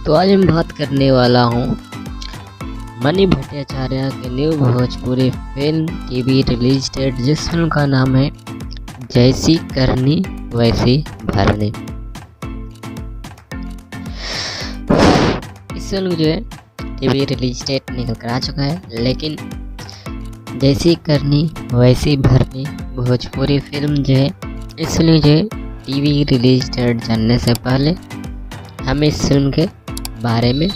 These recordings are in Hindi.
तो आज मैं बात करने वाला हूँ मनी भट्टाचार्य के new Bhojpuri film TV release date, जिस फिल्म का नाम है जैसी करनी वैसी भरनी। इस फिल्म जो है टीवी रिलीज डेट निकल कर आ चुका है, लेकिन जैसी करनी वैसी भरनी भोजपुरी फिल्म जो है, इस फिल्म जो है टीवी रिलीज डेट जानने से पहले हम इस फिल्म के बारे में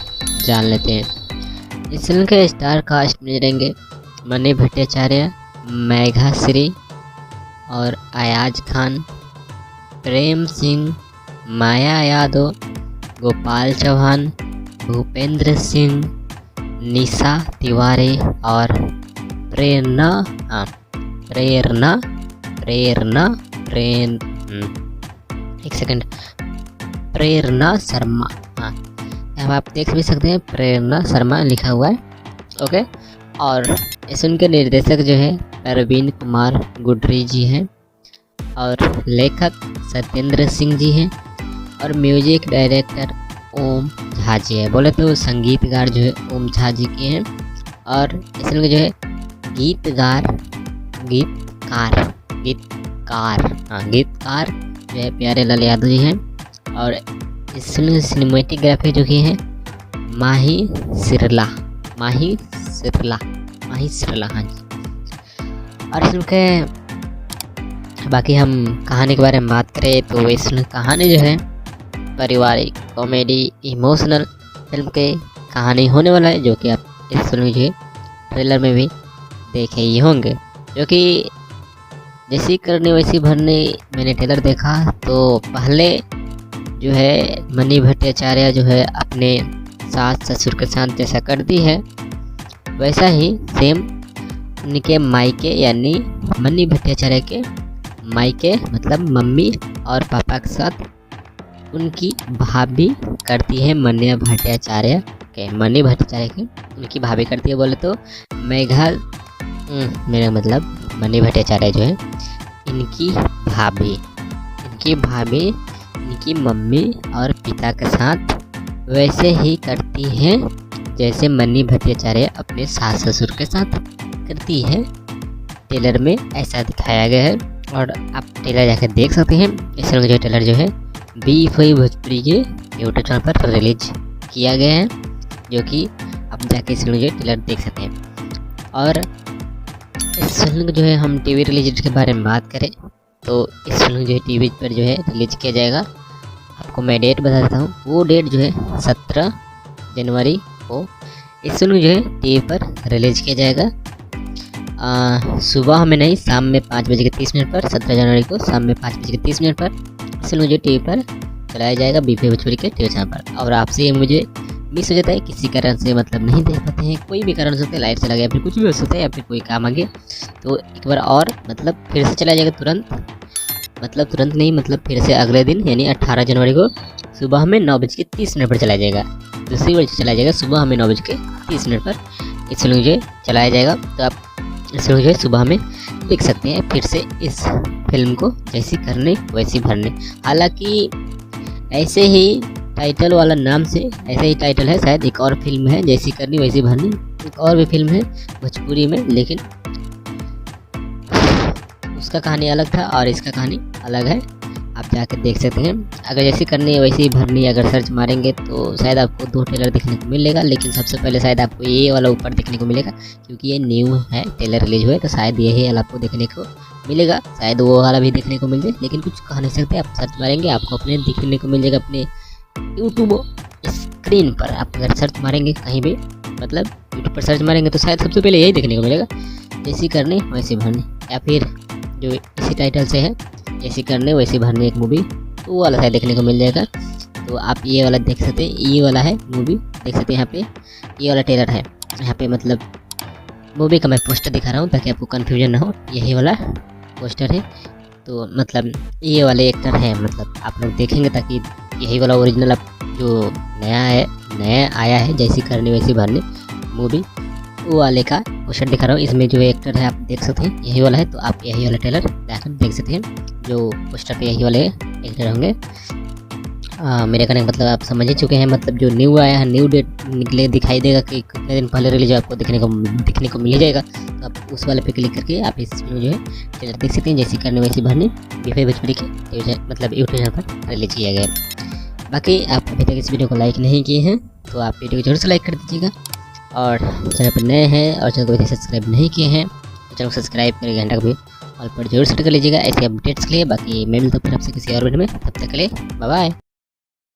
जान लेते हैं। इस फिल्म के स्टार कास्ट में रहेंगे मनी भट्टाचार्य, मेघाश्री और अयाज खान, प्रेम सिंह, माया यादव, गोपाल चौहान, भूपेंद्र सिंह, निशा तिवारी और प्रेरणा शर्मा। अब आप देख भी सकते हैं प्रेरणा शर्मा लिखा हुआ है। ओके, और इस फिल्म के निर्देशक जो है परवीन कुमार गुडरी जी हैं और लेखक सत्येंद्र सिंह जी हैं और म्यूजिक डायरेक्टर ओम झा जी है। बोले तो संगीतकार जो है ओम झा जी के हैं और इस फिल्म के जो है गीतकार जो है प्यारे लाल यादव जी हैं और इस फिल्म की सिनेमेटोग्राफी जो की है माही सिरला, हाँ जी। और इसमें के बाकी हम कहानी के बारे में बात करें तो इसमें कहानी जो है पारिवारिक कॉमेडी इमोशनल फिल्म के कहानी होने वाला है, जो कि आप इस फिल्म जो है ट्रेलर में भी देखे ही होंगे। जो कि जैसी करनी वैसी भरनी मैंने ट्रेलर देखा तो पहले जो है मनी भट्टाचार्य जो है अपने सास ससुर के साथ जैसा करती है, वैसा ही सेम उनके मायके यानी मनी भट्टाचार्य के मायके मतलब मम्मी और पापा के साथ उनकी भाभी करती है। मनी भट्टाचार्य की उनकी भाभी करती है। बोले तो मेरा मतलब मनी भट्टाचार्य जो है इनकी भाभी इनकी मम्मी और पिता के साथ वैसे ही करती है जैसे मनी भट्टाचार्य अपने सास ससुर के साथ करती है। ट्रेलर में ऐसा दिखाया गया है और आप ट्रेलर जाकर देख सकते हैं। इस फिल्म जो ट्रेलर जो है BFI भोजपुरी के यूट्यूब चैनल पर रिलीज किया गया है, जो कि आप जाके इस फिल्म जो ट्रेलर देख सकते हैं। और इस फिल्म जो है हम टीवी रिलीज के बारे में बात करें तो इस फिल्म जो है टीवी पर जो है रिलीज किया जाएगा। आपको मैं डेट बता देता हूँ, वो डेट जो है 17 जनवरी को इस फिल्म जो है टीवी पर रिलीज किया जाएगा। सुबह में नहीं, शाम में 5:30 पर 17 जनवरी को शाम में 5:30 पर इस फिल्म जो टीवी पर चलाया जाएगा BFI भोजपुरी के टीवी चैनल पर। और आपसे मुझे मिस हो जाता है किसी कारण से, मतलब नहीं देख पाते हैं, कोई भी कारण हो सकता है, लाइट चला गया, फिर कुछ भी हो सकता है या फिर कोई काम आ गया, तो एक बार और मतलब फिर से चला जाएगा तुरंत नहीं, मतलब फिर से अगले दिन यानी 18 जनवरी को सुबह में 9:30 पर चलाया जाएगा। दूसरी बार चलाया जाएगा सुबह में 9:30 पर इस फिल्म जो चलाया जाएगा। तो आप इस फिल्म जो है सुबह में देख सकते हैं फिर से इस फिल्म को जैसी करनी वैसी भरनी। हालांकि ऐसे ही टाइटल वाला नाम से ऐसा ही टाइटल है, शायद एक और फिल्म है जैसी करनी वैसी भरनी, एक और भी फिल्म है भोजपुरी में, लेकिन उसका कहानी अलग था और इसका कहानी अलग है। आप जाकर देख सकते हैं। अगर जैसी करनी वैसी भरनी अगर सर्च मारेंगे तो शायद आपको 2 ट्रेलर देखने को मिलेगा, लेकिन सबसे पहले शायद आपको ये वाला ऊपर देखने को मिलेगा, क्योंकि ये न्यू है, ट्रेलर रिलीज हुआ है, तो शायद यही वाला आपको देखने को मिलेगा। शायद वो वाला भी देखने को मिल जाए, लेकिन कुछ कह नहीं सकते। आप सर्च मारेंगे आपको अपने देखने को मिल जाएगा अपने यूट्यूब स्क्रीन पर। आप अगर सर्च मारेंगे कहीं भी, मतलब यूट्यूब पर सर्च मारेंगे तो शायद सबसे पहले यही देखने को मिलेगा, जैसी करनी वैसी भरनी, या फिर जो इसी टाइटल से है जैसी करनी वैसी भरनी एक मूवी, तो वो वाला शायद देखने को मिल जाएगा। तो आप ये वाला देख सकते हैं, ये वाला है मूवी, देख सकते हैं यहाँ पे ये वाला ट्रेलर है। यहाँ पे मतलब मूवी का मैं पोस्टर दिखा रहा हूँ ताकि आपको कन्फ्यूजन ना हो, यही वाला पोस्टर है। तो मतलब ये वाले एक्टर हैं, मतलब आप लोग देखेंगे ताकि यही वाला ओरिजिनल जो नया आया है जैसी करनी वैसी भरनी मूवी, वो वाले का पोस्टर दिखा रहा हूँ। इसमें जो एक्टर है आप देख सकते हैं यही वाला है, तो आप यही वाला ट्रेलर जाकर देख सकते हैं। जो पोस्टर पे यही वाले एक्टर होंगे मेरे कहने का मतलब आप समझ ही चुके हैं, मतलब जो न्यू आया है, न्यू डेट निकले दिखाई देगा कि कितने दिन पहले रिलीज आपको देखने को मिल ही जाएगा। तो आप उस वाले पे क्लिक करके आप इसमें जो है ट्रेलर देख सकते हैं। जैसी करनी वैसी भरनी BFI भोजपुरी के मतलब यूट्यूब चैनल पर रिलीज किया गया है। बाकी आप अभी तक इस वीडियो को लाइक नहीं किए हैं तो आप वीडियो को जरूर से लाइक कर दीजिएगा, और चैनल पर नए हैं और चैनल को अभी सब्सक्राइब नहीं किए हैं तो चैनल को सब्सक्राइब करके घंटा को भी ऑल पर जरूर सेट कर लीजिएगा ऐसे अपडेट्स के लिए। बाकी मैं मिलता हूँ फिर आपसे किसी और वीडियो में, तब तक के लिए बाय बाय।